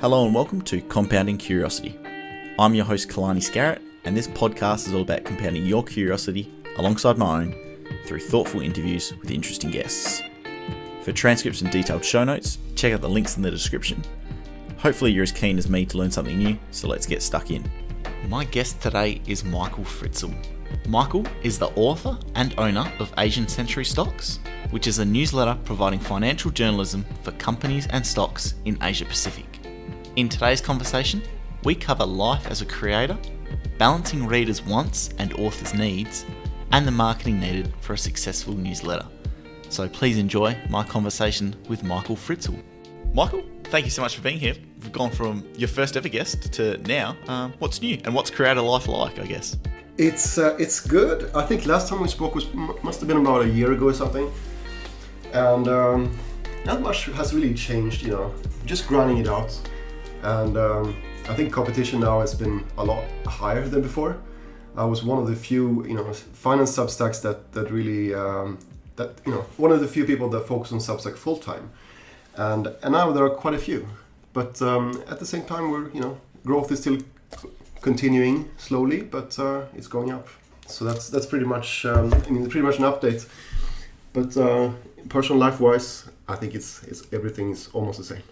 Hello and welcome to Compounding Curiosity. I'm your host Kalani and this podcast is all about compounding your curiosity alongside my own through thoughtful interviews with interesting guests. For transcripts and detailed show notes, check out the links in the description. Hopefully you're as keen as me to learn something new, so let's get stuck in. My guest today is Michael Fritzell. Michael is the author and owner of Asian Century Stocks, which is a newsletter providing financial journalism for companies and stocks in Asia Pacific. In today's conversation, we cover life as a creator, balancing readers' wants and authors' needs, and the marketing needed for a successful newsletter. So please enjoy my conversation with Michael Fritzell. Michael, thank you so much for being here. We've gone from your first ever guest to now. What's new and what's creator life like, I guess? It's good. I think last time we spoke must have been about a year ago or something, and not much has really changed. Just grinding it out, and I think competition now has been a lot higher than before. I was one of the few, finance Substacks that really one of the few people that focus on Substack full time, and now there are quite a few. But at the same time, growth is still continuing slowly, but it's going up. So that's pretty much pretty much an update. But personal life wise, I think it's everything is almost the same.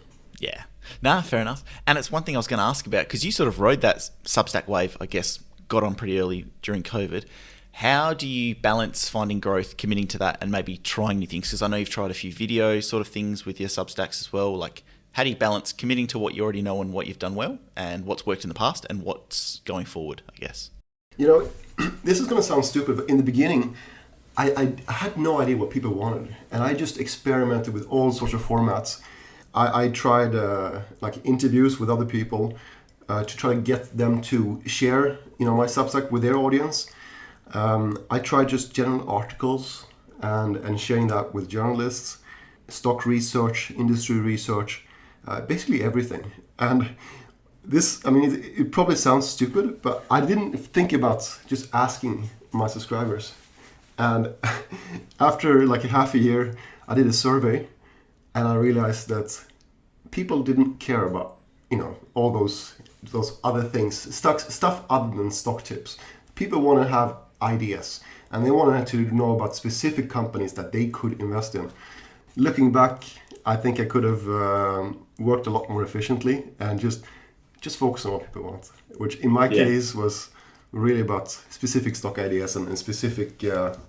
Yeah, fair enough. And it's one thing I was going to ask about, because you sort of rode that Substack wave, I guess, got on pretty early during COVID. How do you balance finding growth, committing to that, and maybe trying new things? Because I know you've tried a few video sort of things with your Substacks as well. Like, how do you balance committing to what you already know and what you've done well, and what's worked in the past and what's going forward, I guess? This is going to sound stupid, but in the beginning, I had no idea what people wanted, and I just experimented with all sorts of formats. I tried interviews with other people to try to get them to share, my Substack with their audience. I tried just general articles and sharing that with journalists, stock research, industry research, basically everything. And this, it probably sounds stupid, but I didn't think about just asking my subscribers. And after like half a year, I did a survey, and I realized that people didn't care about, all those other things, stuff other than stock tips. People want to have ideas, and they wanted to know about specific companies that they could invest in. Looking back, I think I could have worked a lot more efficiently and just focus on what people want, which in my case was really about specific stock ideas and specific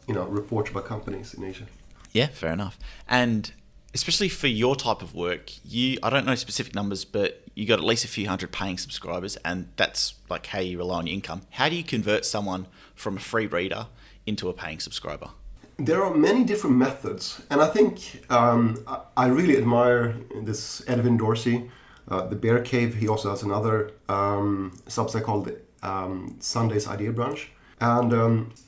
reports about companies in Asia. Yeah, fair enough. And especially for your type of work, I don't know specific numbers, but you got at least a few hundred paying subscribers, and that's like how you rely on your income. How do you convert someone from a free reader into a paying subscriber? There are many different methods, and I think I really admire this Edwin Dorsey, the Bear Cave. He also has another Substack called Sunday's Idea Brunch. And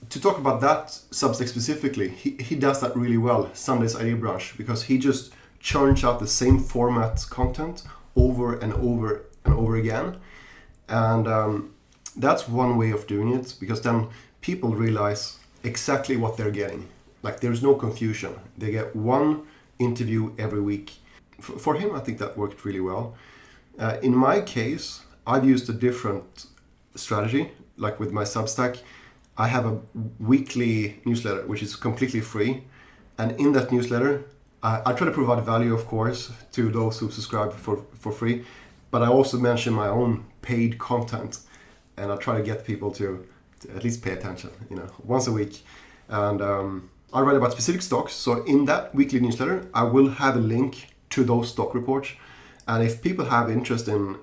to talk about that Substack specifically, he does that really well, Sunday's Idea Brunch, because he just churns out the same format content over and over and over again. And that's one way of doing it, because then people realize exactly what they're getting. Like, there's no confusion. They get one interview every week. For him, I think that worked really well. In my case, I've used a different strategy. Like with my Substack, I have a weekly newsletter, which is completely free. And in that newsletter, I try to provide value, of course, to those who subscribe for free. But I also mention my own paid content. And I try to get people to at least pay attention, once a week. And I write about specific stocks. So in that weekly newsletter, I will have a link to those stock reports. And if people have interest in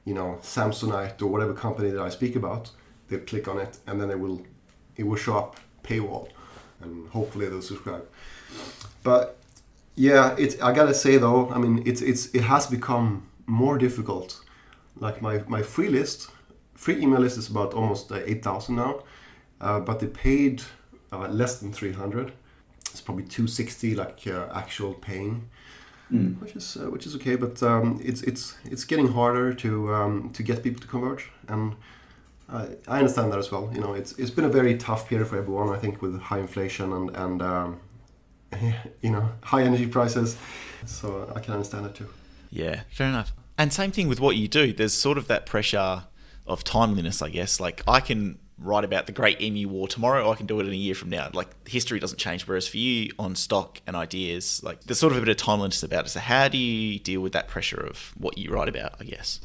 Samsonite or whatever company that I speak about, they'll click on it, and then it will show up paywall, and hopefully they'll subscribe. But yeah, I gotta say though, it has become more difficult. Like my free email list is about almost 8,000 now, but the paid less than 300. It's probably 260 actual paying. Which is okay, but it's getting harder to get people to converge, and I understand that as well. It's been a very tough period for everyone, I think, with high inflation and high energy prices. So I can understand it too. Yeah, fair enough. And same thing with what you do. There's sort of that pressure of timeliness, I guess. Like I can write about the Great Emu War tomorrow, or I can do it in a year from now. Like history doesn't change. Whereas for you on stock and ideas, like there's sort of a bit of timeliness about it. So how do you deal with that pressure of what you write about, I guess?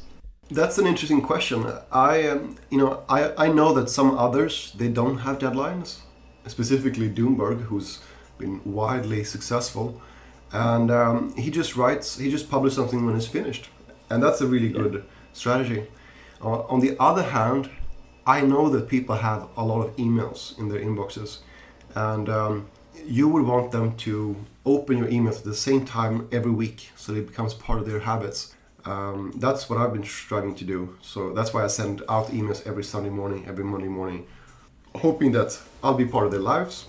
That's an interesting question. I know that some others, they don't have deadlines, specifically Doomberg, who's been widely successful. And he just publishes something when it's finished. And that's a really good strategy. On the other hand, I know that people have a lot of emails in their inboxes. And you would want them to open your emails at the same time every week so it becomes part of their habits. That's what I've been striving to do. So that's why I send out emails every Sunday morning, every Monday morning, hoping that I'll be part of their lives.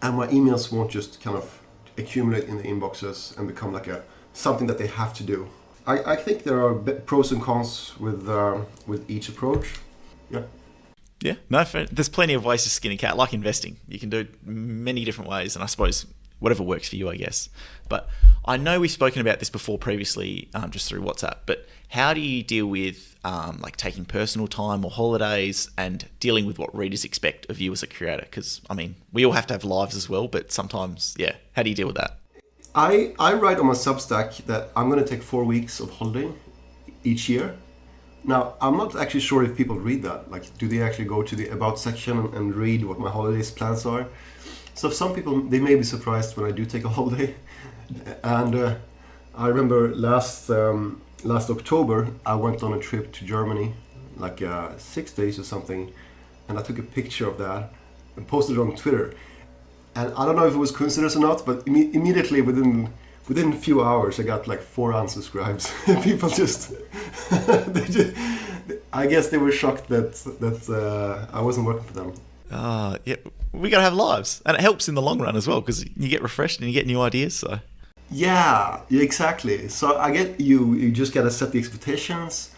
And my emails won't just kind of accumulate in the inboxes and become like something that they have to do. I think there are pros and cons with each approach. Yeah. Yeah, no, there's plenty of ways to skin a cat, like investing. You can do it many different ways, and I suppose whatever works for you, I guess. But I know we've spoken about this before previously, just through WhatsApp, but how do you deal with like taking personal time or holidays and dealing with what readers expect of you as a creator? Because, I mean, we all have to have lives as well, but sometimes, yeah, how do you deal with that? I write on my Substack that I'm going to take 4 weeks of holiday each year. Now, I'm not actually sure if people read that. Like, do they actually go to the About section and read what my holidays plans are? So some people, they may be surprised when I do take a holiday. And I remember last October, I went on a trip to Germany, like 6 days or something. And I took a picture of that and posted it on Twitter. And I don't know if it was coincidence or not, but immediately within a few hours, I got like 4 unsubscribes. People I guess they were shocked that I wasn't working for them. Yeah, we gotta have lives, and it helps in the long run as well because you get refreshed and you get new ideas. So yeah, exactly. So I get you just gotta set the expectations.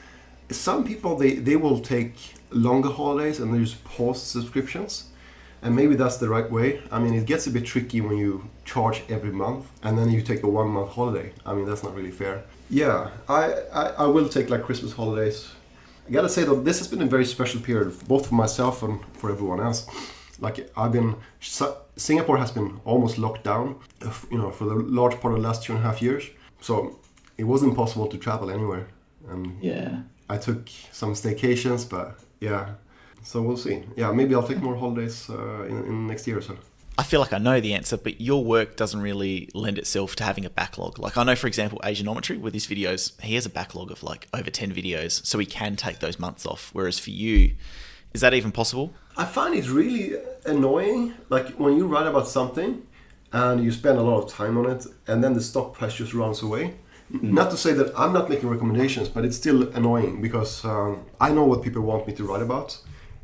Some people they will take longer holidays and they just pause subscriptions. And maybe that's the right way. I mean, it gets a bit tricky when you charge every month and then you take a 1 month holiday. I mean, that's not really fair. Yeah, I will take like Christmas holidays. I gotta say though, this has been a very special period, both for myself and for everyone else. Like Singapore has been almost locked down, for the large part of the last 2.5 years. So it wasn't possible to travel anywhere. Yeah. I took some staycations, but yeah. So we'll see. Yeah, maybe I'll take more holidays in next year or so. I feel like I know the answer, but your work doesn't really lend itself to having a backlog. Like I know, for example, Asianometry with his videos, he has a backlog of like over 10 videos, so he can take those months off. Whereas for you, is that even possible? I find it really annoying. Like when you write about something and you spend a lot of time on it and then the stock price just runs away. Not to say that I'm not making recommendations, but it's still annoying because I know what people want me to write about.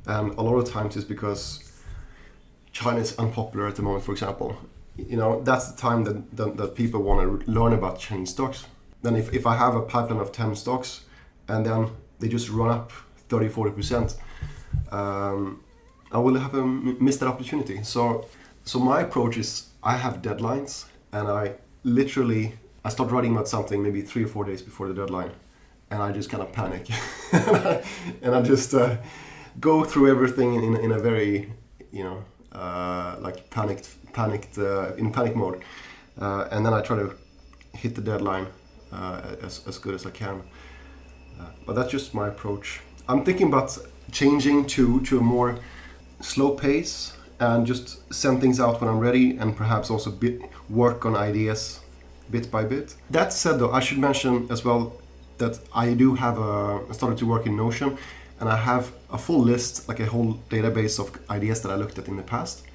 And a lot of times it's because China is unpopular at the moment, for example. That's the time that people want to learn about Chinese stocks. Then if I have a pipeline of 10 stocks and then they just run up 30-40%, I will have missed that opportunity. So my approach is I have deadlines and I start writing about something maybe 3 or 4 days before the deadline and I just kind of panic. and I just go through everything in a very, like panicked in panic mode, and then I try to hit the deadline as good as I can. But that's just my approach. I'm thinking about changing to a more slow pace and just send things out when I'm ready, and perhaps also work on ideas bit by bit. That said, though, I should mention as well that I do have started to work in Notion. And I have a full list, like a whole database of ideas that I looked at in the past.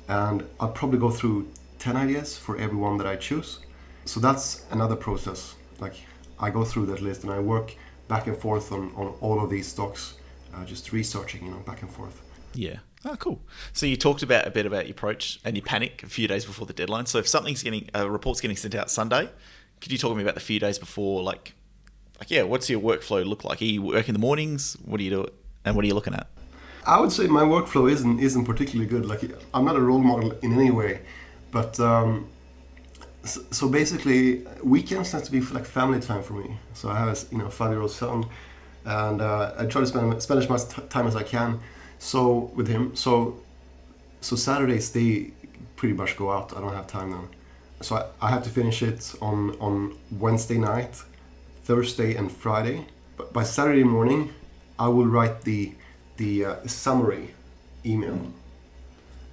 And I'll probably go through 10 ideas for every one that I choose. So that's another process. Like I go through that list and I work back and forth on all of these stocks, just researching, back and forth. Yeah. Oh, cool. So you talked a bit about your approach and you panic a few days before the deadline. So if a report's getting sent out Sunday, could you talk to me about the few days before, like, what's your workflow look like? Are you work in the mornings? What do you do? And what are you looking at? I would say my workflow isn't particularly good. Like I'm not a role model in any way, but So basically, weekends tend to be like family time for me. So I have a 5-year-old son, and I try to spend as much time as I can. So with him, so Saturdays they pretty much go out. I don't have time then. So I have to finish it on Wednesday night, Thursday and Friday. But by Saturday morning, I will write the summary email,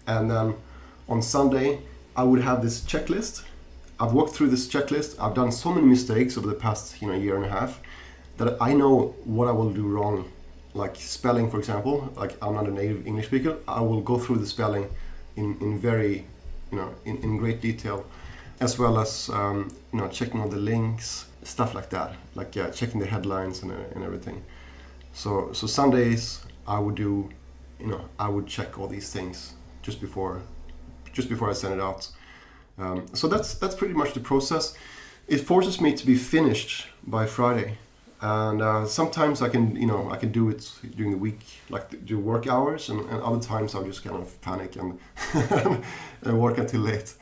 and then on Sunday I would have this checklist. I've walked through this checklist. I've done so many mistakes over the past year and a half that I know what I will do wrong. Like spelling, for example. Like I'm not a native English speaker. I will go through the spelling in very in great detail, as well as checking all the links, stuff like that. Like checking the headlines and everything. So Sundays I would do, I would check all these things just before I send it out. So that's pretty much the process. It forces me to be finished by Friday, and sometimes I can do it during the week, like do work hours, and other times I'll just kind of panic and and work until late.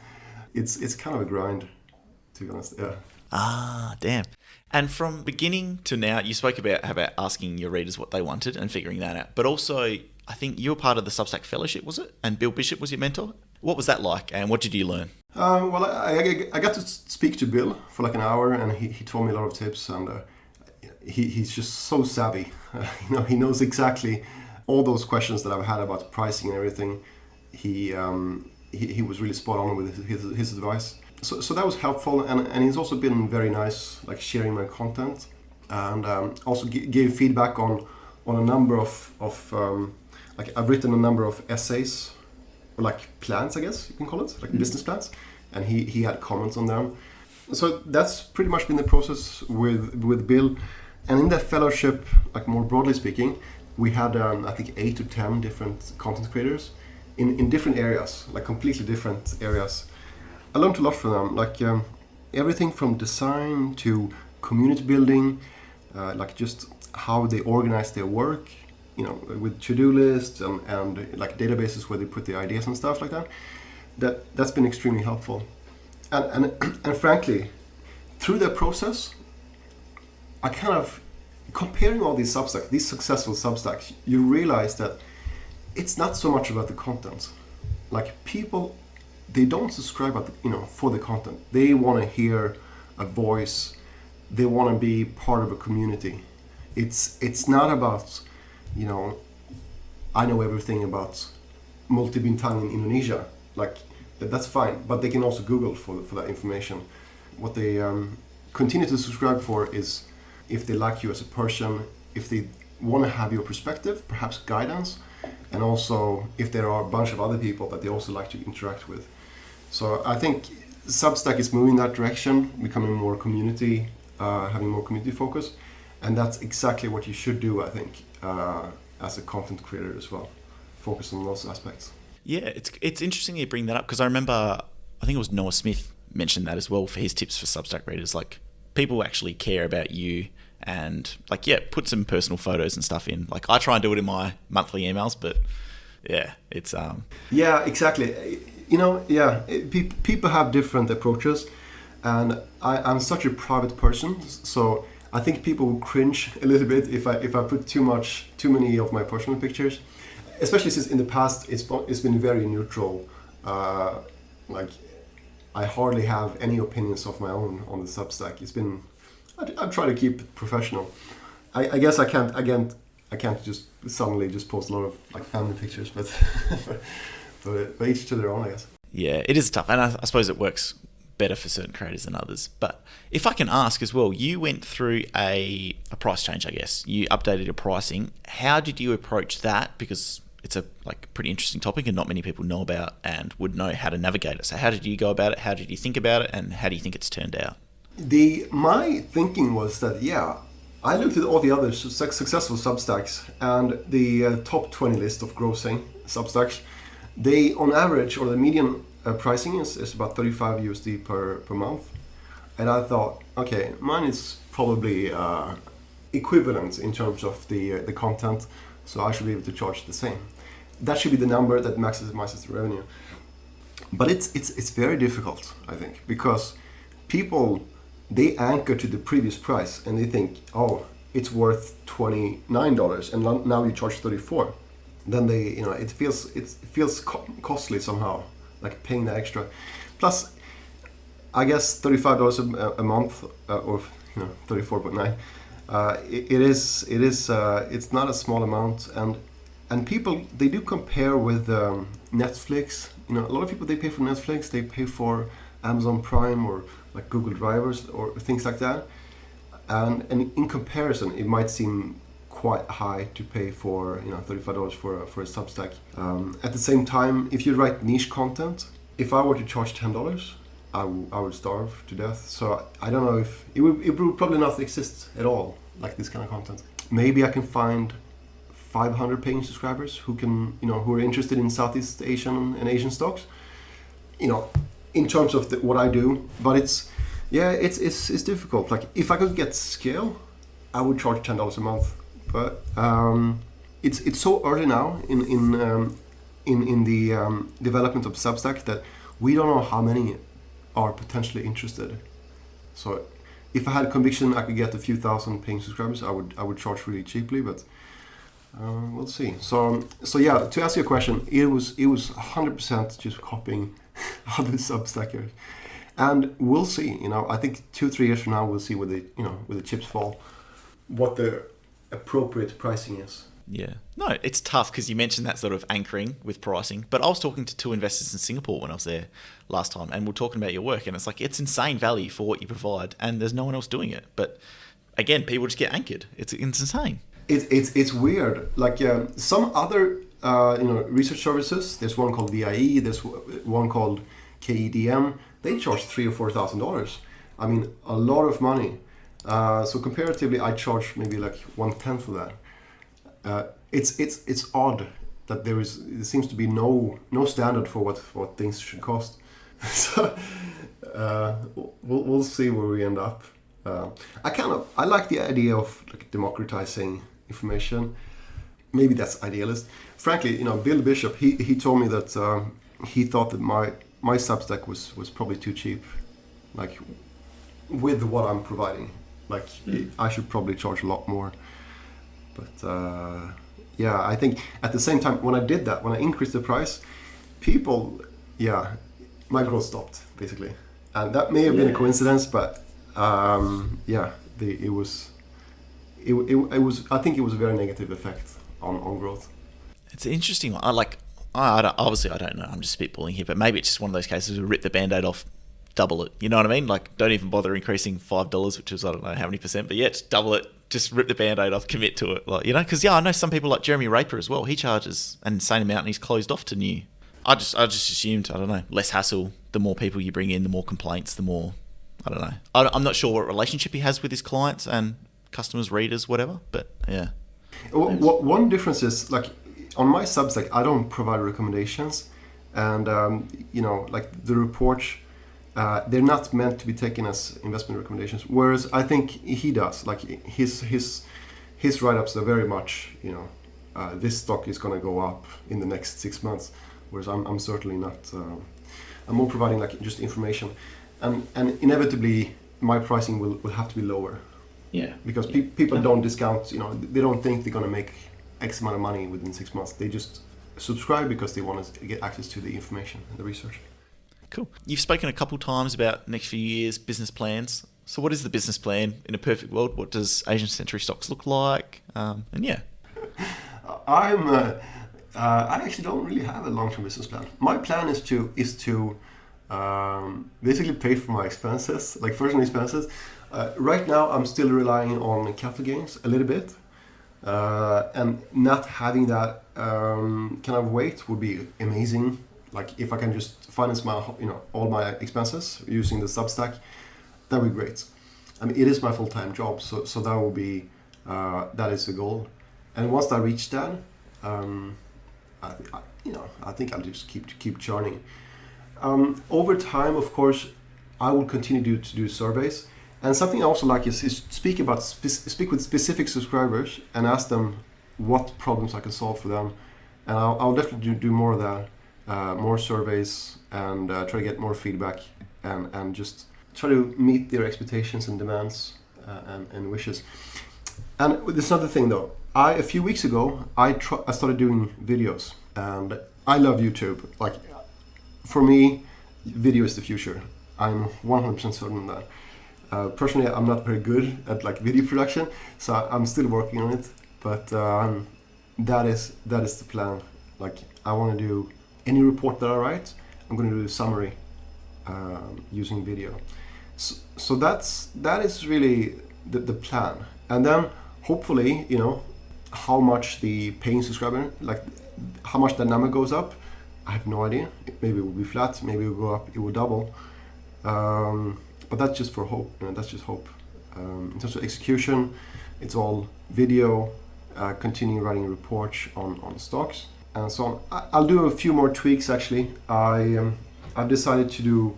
It's kind of a grind, to be honest. Yeah. Ah, damn. And from beginning to now, you spoke about asking your readers what they wanted and figuring that out. But also, I think you were part of the Substack Fellowship, was it? And Bill Bishop was your mentor. What was that like, and what did you learn? Well, I got to speak to Bill for like an hour, and he told me a lot of tips, and he's just so savvy. He knows exactly all those questions that I've had about pricing and everything. He was really spot on with his advice. So that was helpful, and he's also been very nice, like sharing my content, and also gave feedback on a number of like I've written a number of essays, or like plans, I guess you can call it, like business plans, and he had comments on them. So that's pretty much been the process with Bill, and in that fellowship, like more broadly speaking, we had I think 8 to 10 different content creators in different areas, like completely different areas. I learned a lot from them, like everything from design to community building, like just how they organize their work, with to-do lists and like databases where they put their ideas and stuff like that. That's been extremely helpful. And frankly, through that process, I kind of, comparing all these Substacks, these successful Substacks, you realize that it's not so much about the content. Like people, they don't subscribe for the content. They want to hear a voice. They want to be part of a community. It's not about, I know everything about multi-bintang in Indonesia. Like that's fine, but they can also Google for that information. What they continue to subscribe for is if they like you as a person, if they want to have your perspective, perhaps guidance, and also if there are a bunch of other people that they also like to interact with. So I think Substack is moving in that direction, becoming more community, having more community focus, and that's exactly what you should do, I think, as a content creator as well. Focus on those aspects. Yeah, it's interesting you bring that up, because I remember, I think it was Noah Smith mentioned that as well for his tips for Substack readers. Like, people actually care about you, and like, put some personal photos and stuff in. Like, I try and do it in my monthly emails, but yeah, it's Yeah, exactly. People have different approaches, and I'm such a private person, so I think people will cringe a little bit if I put too many of my personal pictures, especially since in the past it's been very neutral. Like I hardly have any opinions of my own on the Substack. It's been, I try to keep it professional. I guess I can't just suddenly just post a lot of like family pictures, but but each to their own, I guess. Yeah, it is tough, and I suppose it works better for certain creators than others. But if I can ask as well, you went through a price change, I guess. You updated your pricing. How did you approach that? Because it's a pretty interesting topic and not many people know about and would know how to navigate it. So how did you go about it? How did you think about it? And how do you think it's turned out? My thinking was that, I looked at all the other successful Substacks and the top 20 list of grossing Substacks. They, on average, or the median pricing is about $35 per month. And I thought, okay, mine is probably equivalent in terms of the content, so I should be able to charge the same. That should be the number that maximizes the revenue. But it's very difficult, I think, because people, they anchor to the previous price and they think, oh, it's worth $29 and now you charge 34. Then they, it feels costly somehow, like paying the extra. Plus, I guess $35 a month, or 34.9. It's not a small amount, and people, they do compare with Netflix. A lot of people, they pay for Netflix, they pay for Amazon Prime or like Google Drivers or things like that. And in comparison, it might seem quite high to pay for $35 for a Substack. At the same time, if you write niche content, if I were to charge $10, I would starve to death. So I don't know if it would probably not exist at all, like this kind of content. Maybe I can find 500 paying subscribers who are interested in Southeast Asian and Asian stocks, in terms of what I do. But it's difficult. Like if I could get scale, I would charge $10 a month. But it's so early now in the development of Substack that we don't know how many are potentially interested. So if I had conviction I could get a few thousand paying subscribers, I would charge really cheaply, but we'll see. So yeah, to answer your question, it was 100% just copying other Substackers, and we'll see. I think 2-3 years from now we'll see where the chips fall, what the appropriate pricing is. Yeah. No, it's tough because you mentioned that sort of anchoring with pricing. But I was talking to 2 investors in Singapore when I was there last time, and we're talking about your work, and it's like it's insane value for what you provide, and there's no one else doing it. But again, people just get anchored. It's insane. It's weird. Like some other research services. There's one called VIE. There's one called KEDM. They charge $3,000 or $4,000. I mean, a lot of money. So comparatively, I charge maybe like 1/10 of that. It's odd that there seems to be no standard for what things should cost. So we'll see where we end up. I like the idea of like democratizing information. Maybe that's idealist. Frankly, Bill Bishop, he told me that he thought that my Substack was probably too cheap, like with what I'm providing. Like I should probably charge a lot more. But I think at the same time, when I did that, when I increased the price, my growth stopped basically, and that may have been a coincidence, but it was. I think it was a very negative effect on growth. It's an interesting one. Obviously I don't know. I'm just spitballing here, but maybe it's just one of those cases where rip the Band-Aid off, double it. You know what I mean? Like, don't even bother increasing $5, which is I don't know how many percent, but just double it. Just rip the Band-Aid off, commit to it. Like, because I know some people like Jeremy Raper as well. He charges an insane amount and he's closed off to new. I just assumed, I don't know, less hassle. The more people you bring in, the more complaints, the more, I don't know. I'm not sure what relationship he has with his clients and customers, readers, whatever, but yeah. One difference is, like, on my Substack, I don't provide recommendations, and like the reports, they're not meant to be taken as investment recommendations. Whereas I think he does. Like his write-ups are very much, this stock is going to go up in the next 6 months. Whereas I'm certainly not. I'm more providing like just information, and inevitably my pricing will have to be lower. Yeah. Because people don't discount. They don't think they're going to make X amount of money within 6 months. They just subscribe because they want to get access to the information and the research. Cool. You've spoken a couple times about next few years, business plans. So what is the business plan in a perfect world? What does Asian Century Stocks look like? I actually don't really have a long-term business plan. My plan is to basically pay for my expenses, like personal expenses. Right now, I'm still relying on capital gains a little bit. And not having that kind of weight would be amazing. Like if I can just finance my, all my expenses using the Substack, that would be great. I mean, it is my full-time job, so that will be that is the goal. And once I reach that, I think I'll just keep churning. Over time, of course, I will continue to do surveys. And something I also like is speak with specific subscribers and ask them what problems I can solve for them. And I'll definitely do more of that. more surveys, and try to get more feedback, and just try to meet their expectations and demands and wishes. And there's another thing though. A few weeks ago, I started doing videos, and I love YouTube. Like, for me, video is the future. I'm 100% certain of that. Personally, I'm not very good at like video production, so I'm still working on it. But that is the plan. Like, I want to do any report that I write, I'm going to do a summary using video. So that is really the plan. And then hopefully, how much the paying subscriber, like how much that number goes up, I have no idea. Maybe it will be flat, maybe it will go up, it will double. But that's just for hope. That's just hope. In terms of execution, it's all video, continue writing reports on stocks, and so on. I'll do a few more tweaks actually. I've decided to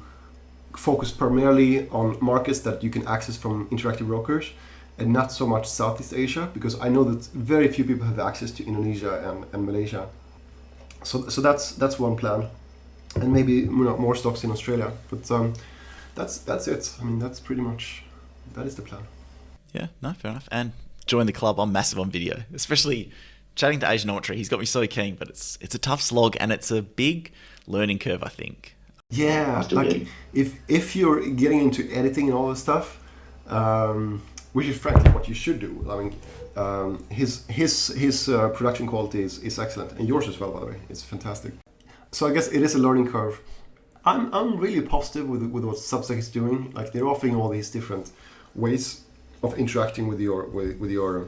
focus primarily on markets that you can access from interactive brokers, and not so much Southeast Asia, because I know that very few people have access to Indonesia and Malaysia. So that's one plan, and maybe more stocks in Australia. But that's it. I mean, that is the plan. Yeah, no, fair enough. And join the club. I'm massive on video, especially chatting to Asian Autry. He's got me so keen, but it's a tough slog, and it's a big learning curve, I think. Yeah, like if you're getting into editing and all this stuff, which is frankly what you should do. I mean, his production quality is excellent, and yours as well, by the way. It's fantastic. So I guess it is a learning curve. I'm really positive with what Substack is doing. Like, they're offering all these different ways of interacting with your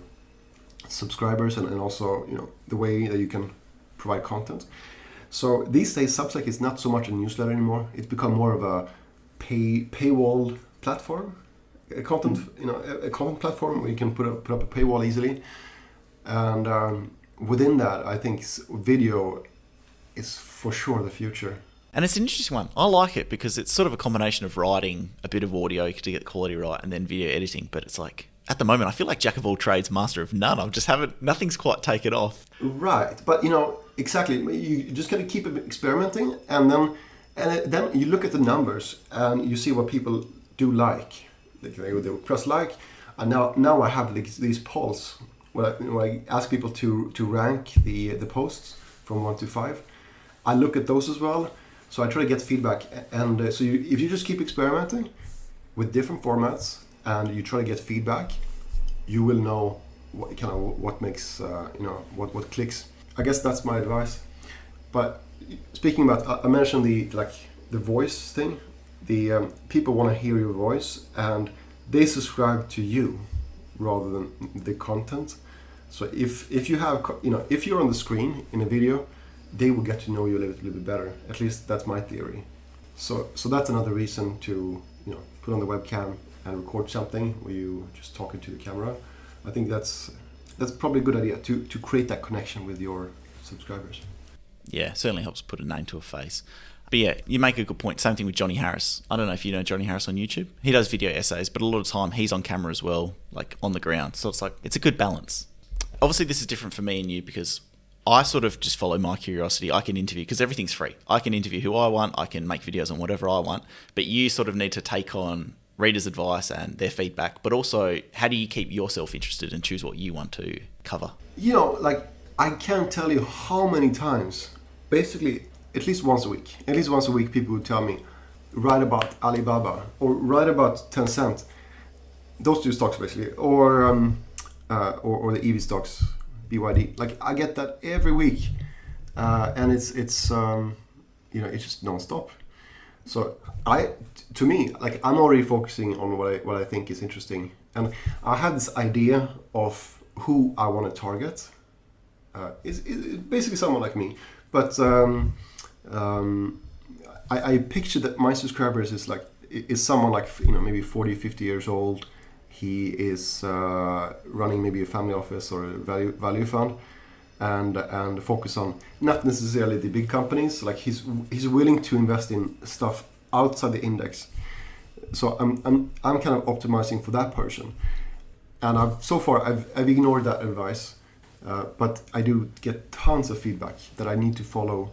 subscribers, and also the way that you can provide content. So these days Substack is not so much a newsletter anymore. It's become more of a paywall platform, a content platform where you can put up a paywall easily. And within that, I think video is for sure the future. And it's an interesting one. I like it because it's sort of a combination of writing a bit of audio to get the quality right, and then video editing. But it's like, at the moment, I feel like jack of all trades, master of none. Nothing's quite taken off. Right, but exactly. You just gotta keep experimenting, and then you look at the numbers and you see what people do like. They will press like, and now I have these polls where I ask people to rank the posts from 1 to 5. I look at those as well. So I try to get feedback, and if you just keep experimenting with different formats and you try to get feedback, you will know what makes what clicks. I guess that's my advice. But speaking about, I mentioned the voice thing. The people want to hear your voice, and they subscribe to you rather than the content. So if you have if you're on the screen in a video, they will get to know you a little bit better. At least that's my theory. So that's another reason to put on the webcam and record something where you just talking to the camera. I think that's probably a good idea to create that connection with your subscribers. Yeah, it certainly helps put a name to a face. But yeah, you make a good point. Same thing with Johnny Harris. I don't know if you know Johnny Harris on YouTube. He does video essays, but a lot of the time he's on camera as well, like on the ground. So it's a good balance. Obviously, this is different for me and you because I sort of just follow my curiosity. I can interview, because everything's free. I can interview who I want. I can make videos on whatever I want. But you sort of need to take on readers' advice and their feedback. But also, how do you keep yourself interested and choose what you want to cover? I can't tell you how many times, basically at least once a week, people would tell me, write about Alibaba or write about Tencent. Those two stocks basically, or the EV stocks, BYD. Like, I get that every week, and it's just non-stop. So I'm already focusing on what I think is interesting, and I had this idea of who I want to target. It's basically someone like me, but I picture that my subscribers is someone like maybe 40, 50 years old. He is running maybe a family office or a value fund, and focus on not necessarily the big companies. Like, he's willing to invest in stuff outside the index. So I'm kind of optimizing for that person, and I've ignored that advice, but I do get tons of feedback that I need to follow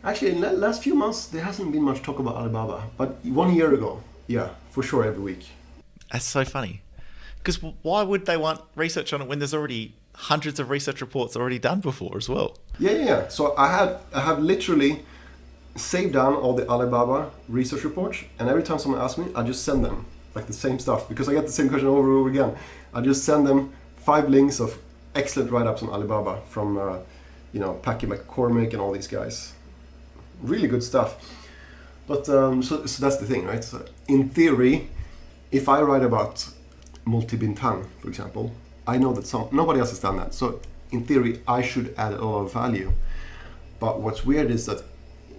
Actually, in the last few months, there hasn't been much talk about Alibaba. But 1 year ago, yeah, for sure, every week. That's so funny. Because why would they want research on it when there's already hundreds of research reports already done before as well? Yeah. So I have literally saved down all the Alibaba research reports, and every time someone asks me, I just send them like the same stuff because I get the same question over and over again. I just send them 5 links of excellent write-ups on Alibaba from Packy McCormick and all these guys. Really good stuff. But so that's the thing, right? So in theory, if I write about multi-bintang, for example, I know that nobody else has done that. So in theory, I should add a lot of value. But what's weird is that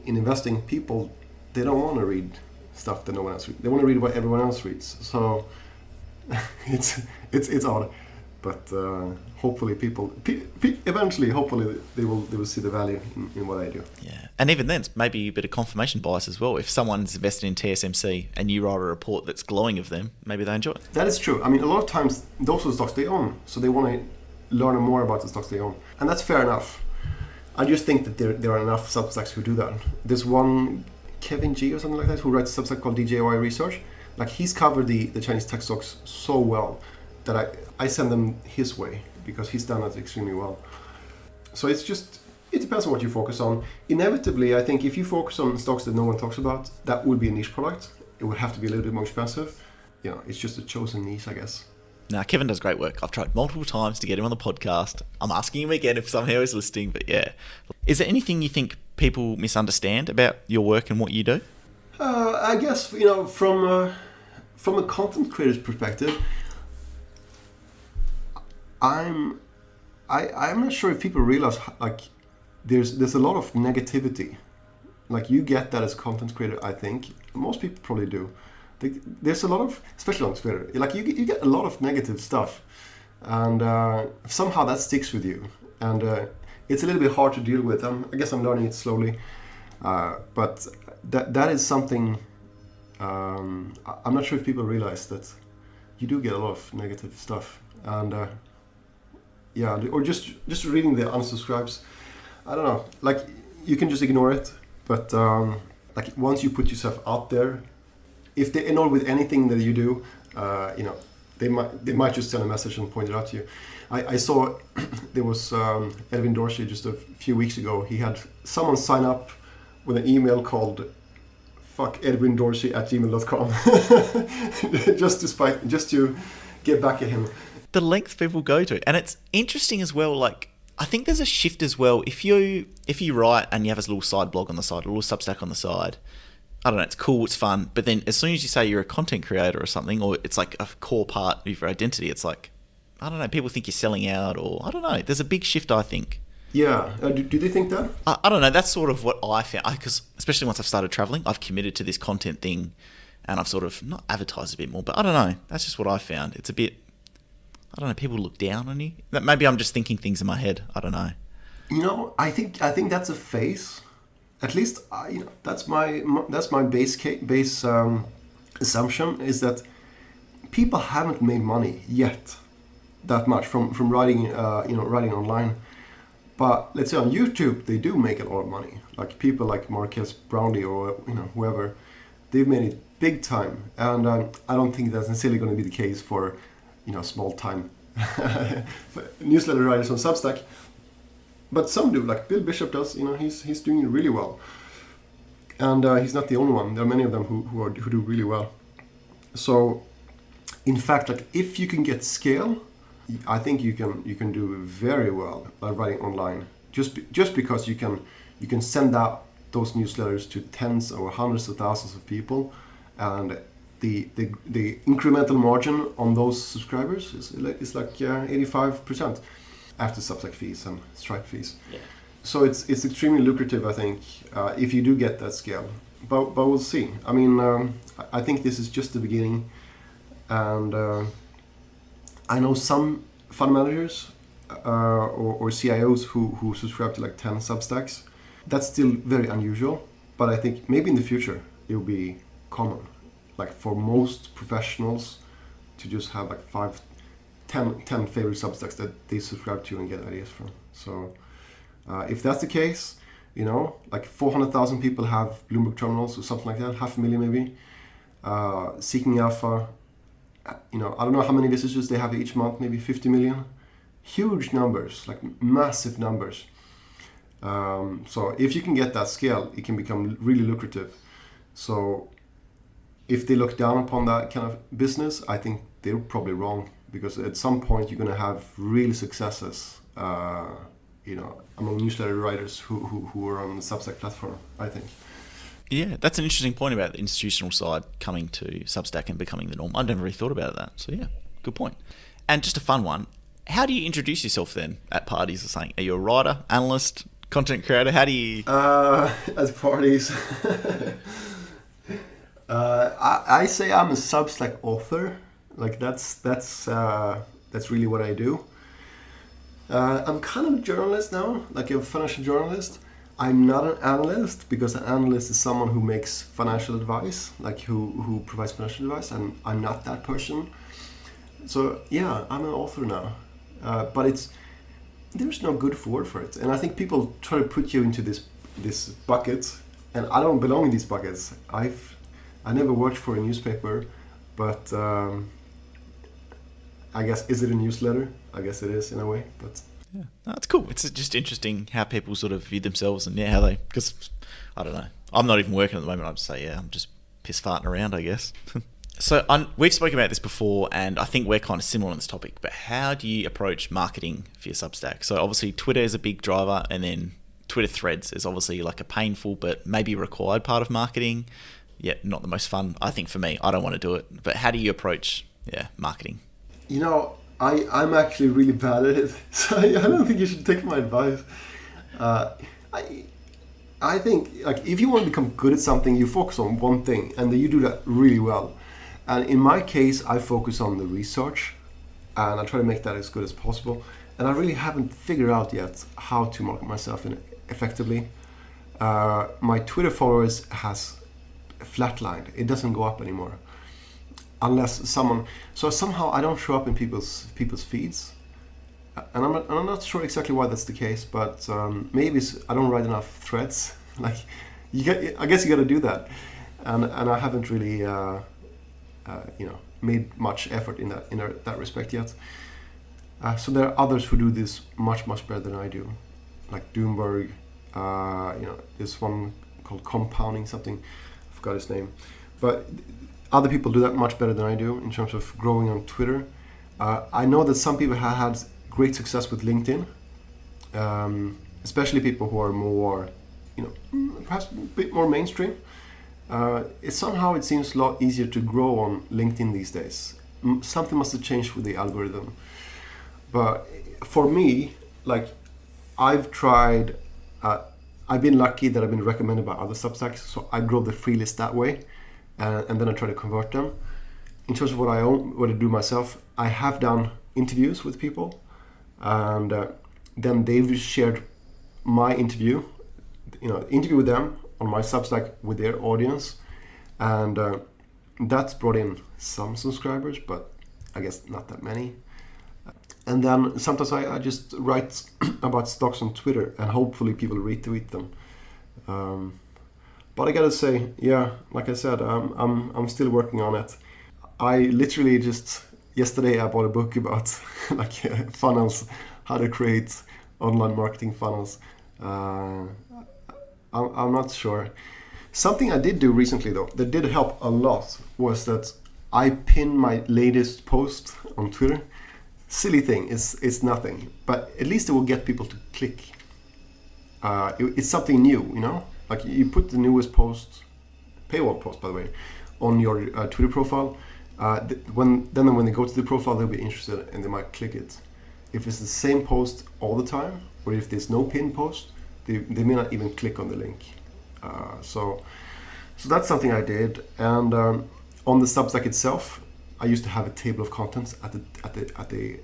in investing, people, they don't want to read stuff that no one else reads. They want to read what everyone else reads. So it's odd. But hopefully eventually, hopefully they will see the value in what I do. Yeah, and even then, it's maybe a bit of confirmation bias as well. If someone's invested in TSMC and you write a report that's glowing of them, maybe they enjoy it. That is true. I mean, a lot of times those are the stocks they own, so they want to learn more about the stocks they own, and that's fair enough. I just think that there are enough Substacks who do that. There's one Kevin G or something like that who writes a Substack called DJY Research. Like he's covered the Chinese tech stocks so well that I send them his way because he's done it extremely well. So it depends on what you focus on. Inevitably, I think if you focus on stocks that no one talks about, that would be a niche product. It would have to be a little bit more expensive. It's just a chosen niche, I guess. Now, Kevin does great work. I've tried multiple times to get him on the podcast. I'm asking him again if somehow he's listening, but yeah. Is there anything you think people misunderstand about your work and what you do? I guess, from a content creator's perspective, I'm not sure if people realize like there's a lot of negativity. Like you get that as a content creator, I think. Most people probably do. There's a lot of, especially on Twitter, like you get a lot of negative stuff, and somehow that sticks with you, and it's a little bit hard to deal with. I guess I'm learning it slowly, but that is something. I'm not sure if people realize that you do get a lot of negative stuff, and or just reading the unsubscribes. I don't know, like you can just ignore it, but like once you put yourself out there. If they annoy with anything that you do, they might just send a message and point it out to you. I saw there was Edwin Dorsey just a few weeks ago. He had someone sign up with an email called fuckEdwinDorsey@gmail.com just to get back at him. The lengths people go to, and it's interesting as well. Like I think there's a shift as well. If you write and you have a little side blog on the side, a little Substack on the side. I don't know, it's cool, it's fun, but then as soon as you say you're a content creator or something, or it's like a core part of your identity, it's like, I don't know, people think you're selling out, or I don't know, there's a big shift, I think. Yeah, do they think that? I don't know, that's sort of what I found, because especially once I've started traveling, I've committed to this content thing, and I've sort of, not advertised a bit more, but I don't know, that's just what I found. It's a bit, I don't know, people look down on you. Maybe I'm just thinking things in my head, I don't know. I think that's a phase. At least, that's my base assumption is that people haven't made money yet that much from writing writing online. But let's say on YouTube they do make a lot of money. Like people like Marques Brownlee or whoever, they've made it big time. And I don't think that's necessarily going to be the case for small time newsletter writers on Substack. But some do, like Bill Bishop does. He's doing really well, and he's not the only one. There are many of them who do really well. So, in fact, like if you can get scale, I think you can do very well by writing online. Just because you can send out those newsletters to tens or hundreds of thousands of people, and the incremental margin on those subscribers is like 85%. After Substack fees and Stripe fees. Yeah. So it's extremely lucrative, I think, if you do get that scale. But we'll see. I mean, I think this is just the beginning. And I know some fund managers or CIOs who subscribe to like 10 Substacks. That's still very unusual. But I think maybe in the future, it will be common. Like for most professionals to just have like 10 favorite Substacks that they subscribe to and get ideas from. So if that's the case, You know, like 400,000 people have Bloomberg terminals or something like that, 500,000 maybe. Seeking Alpha, you know, I don't know how many visitors they have each month, maybe 50 million. Huge numbers, like massive numbers. So if you can get that scale, it can become really lucrative. So if they look down upon that kind of business, I think they're probably wrong, because at some point you're going to have really successes, you know, among newsletter writers who are on the Substack platform, I think. Yeah, that's an interesting point about the institutional side coming to Substack and becoming the norm. I'd never really thought about that. So yeah, good point. And just a fun one. How do you introduce yourself then at parties or something? Are you a writer, analyst, content creator? How do you... At parties... I say I'm a Substack author. Like that's really what I do. I'm kind of a journalist now, like a financial journalist. I'm not an analyst, because an analyst is someone who makes financial advice, like who provides financial advice, and I'm not that person. So yeah, I'm an author now, but there's no good word for it, and I think people try to put you into this bucket, and I don't belong in these buckets. I never worked for a newspaper, but I guess, is it a newsletter? I guess it is in a way, but... Yeah, no, it's cool. It's just interesting how people sort of view themselves and how they... Because, I don't know. I'm not even working at the moment. I'd say, I'm just piss farting around, I guess. So we've spoken about this before, and I think we're kind of similar on this topic, but how do you approach marketing for your Substack? So obviously Twitter is a big driver, and then Twitter threads is obviously like a painful but maybe required part of marketing. Yeah, not the most fun. I think for me, I don't want to do it. But how do you approach marketing? You know, I'm actually really bad at it, so I don't think you should take my advice. I think, like, if you want to become good at something, you focus on one thing, and then you do that really well. And in my case, I focus on the research, and I try to make that as good as possible. And I really haven't figured out yet how to market myself effectively. My Twitter followers has flatlined. It doesn't go up anymore. Unless somehow I don't show up in people's feeds, and I'm not sure exactly why that's the case, but maybe I don't write enough threads. Like, I guess you got to do that, and I haven't really made much effort in that respect yet. So there are others who do this much better than I do, like Doomberg. There's one called Compounding something, I forgot his name, but other people do that much better than I do in terms of growing on Twitter. I know that some people have had great success with LinkedIn, especially people who are more, perhaps a bit more mainstream. It seems a lot easier to grow on LinkedIn these days. Something must have changed with the algorithm. But for me, like, I've tried, I've been lucky that I've been recommended by other Substacks, so I grow the free list that way. And then I try to convert them. In terms of what I do myself, I have done interviews with people, and then they've shared my interview with them on my Substack with their audience, and that's brought in some subscribers, but I guess not that many. And then sometimes I just write about stocks on Twitter, and hopefully people retweet them. But I gotta say, like I said, I'm still working on it. I literally just yesterday I bought a book about funnels, how to create online marketing funnels. I'm not sure. Something I did do recently though that did help a lot was that I pinned my latest post on Twitter. Silly thing, it's nothing, but at least it will get people to click. It's something new, Like, you put the newest post, paywall post by the way, on your Twitter profile. When they go to the profile, they'll be interested and they might click it. If it's the same post all the time, or if there's no pinned post, they may not even click on the link. So that's something I did. And on the Substack itself, I used to have a table of contents at the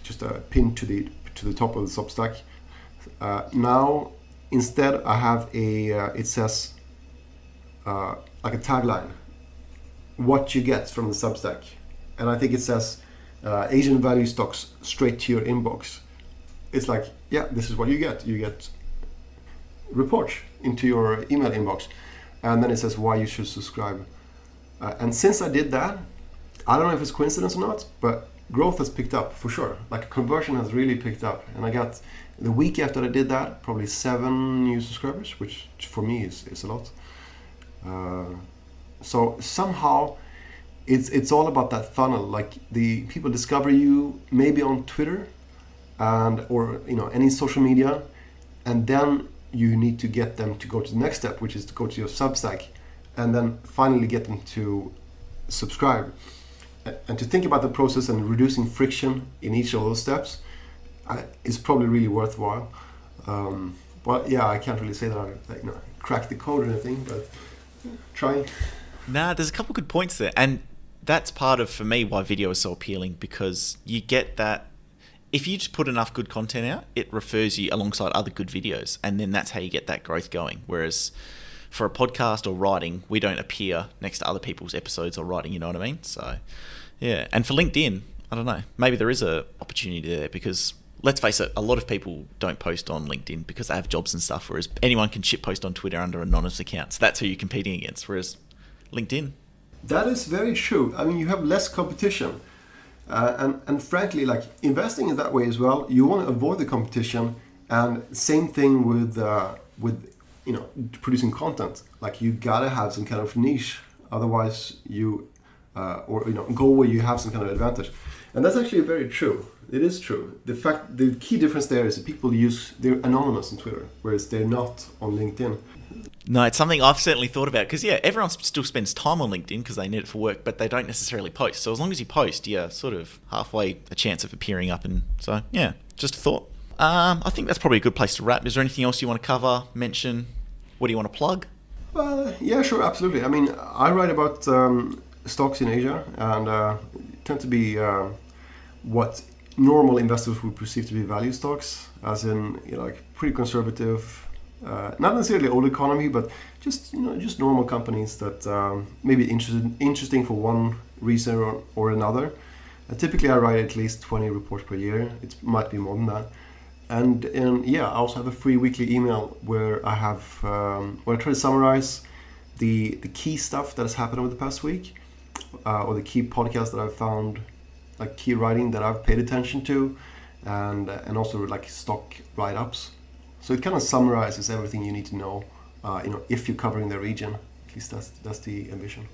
just a pin to the top of the Substack. Now, instead, I have it says like a tagline, what you get from the Substack. And I think it says Asian value stocks straight to your inbox. It's like, this is what you get. You get report into your email inbox, and then it says why you should subscribe. And since I did that, I don't know if it's coincidence or not, but growth has picked up for sure. Like conversion has really picked up, and I got the week after I did that probably 7 new subscribers, which for me is a lot. So somehow it's all about that funnel. Like the people discover you maybe on Twitter or any social media, and then you need to get them to go to the next step, which is to go to your Substack, and then finally get them to subscribe. And to think about the process and reducing friction in each of those steps is probably really worthwhile. But yeah, I can't really say that I cracked the code or anything, but trying. Nah, there's a couple good points there, and that's part of, for me, why video is so appealing, because you get that if you just put enough good content out, it refers you alongside other good videos, and then that's how you get that growth going. Whereas for a podcast or writing, we don't appear next to other people's episodes or writing, you know what I mean? So yeah, and for LinkedIn, I don't know, maybe there is a opportunity there, because let's face it, a lot of people don't post on LinkedIn because they have jobs and stuff, whereas anyone can shit post on Twitter under anonymous accounts. That's who you're competing against, whereas LinkedIn. That is very true. I mean, you have less competition. And frankly, like investing in that way as well, you want to avoid the competition. And same thing with producing content. Like you gotta have some kind of niche, otherwise you go where you have some kind of advantage. And that's actually very true. It is true. The key difference there is that they're anonymous on Twitter, whereas they're not on LinkedIn. No, it's something I've certainly thought about, because yeah, everyone still spends time on LinkedIn because they need it for work, but they don't necessarily post. So as long as you post, you're sort of halfway a chance of appearing up. And so yeah, just a thought. I think that's probably a good place to wrap. Is there anything else you want to cover, mention? What do you want to plug? Yeah, sure, absolutely. I mean, I write about stocks in Asia, and tend to be what normal investors would perceive to be value stocks, as in like pretty conservative. Not necessarily old economy, but just normal companies that may be interesting for one reason or another. Typically, I write at least 20 reports per year. It might be more than that. And yeah, I also have a free weekly email where I have where I try to summarize the key stuff that has happened over the past week, or the key podcasts that I've found, like key writing that I've paid attention to, and also like stock write-ups. So it kind of summarizes everything you need to know, if you're covering the region. At least that's the ambition.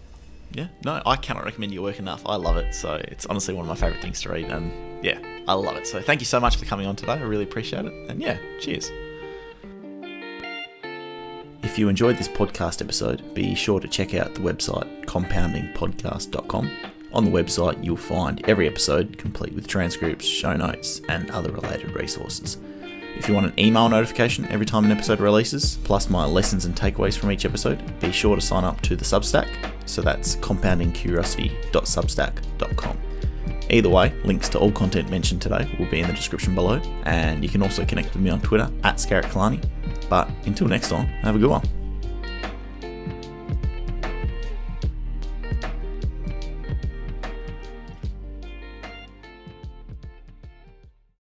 Yeah, no, I cannot recommend your work enough. I love it. So it's honestly one of my favorite things to read, and yeah, I love it. So thank you so much for coming on today. I really appreciate it. And yeah, cheers. If you enjoyed this podcast episode, be sure to check out the website compoundingpodcast.com. On the website, you'll find every episode complete with transcripts, show notes, and other related resources. If you want an email notification every time an episode releases, plus my lessons and takeaways from each episode, be sure to sign up to the Substack. So that's compoundingcuriosity.substack.com. Either way, links to all content mentioned today will be in the description below, and you can also connect with me on Twitter @ScarrettKalani. But until next time, have a good one.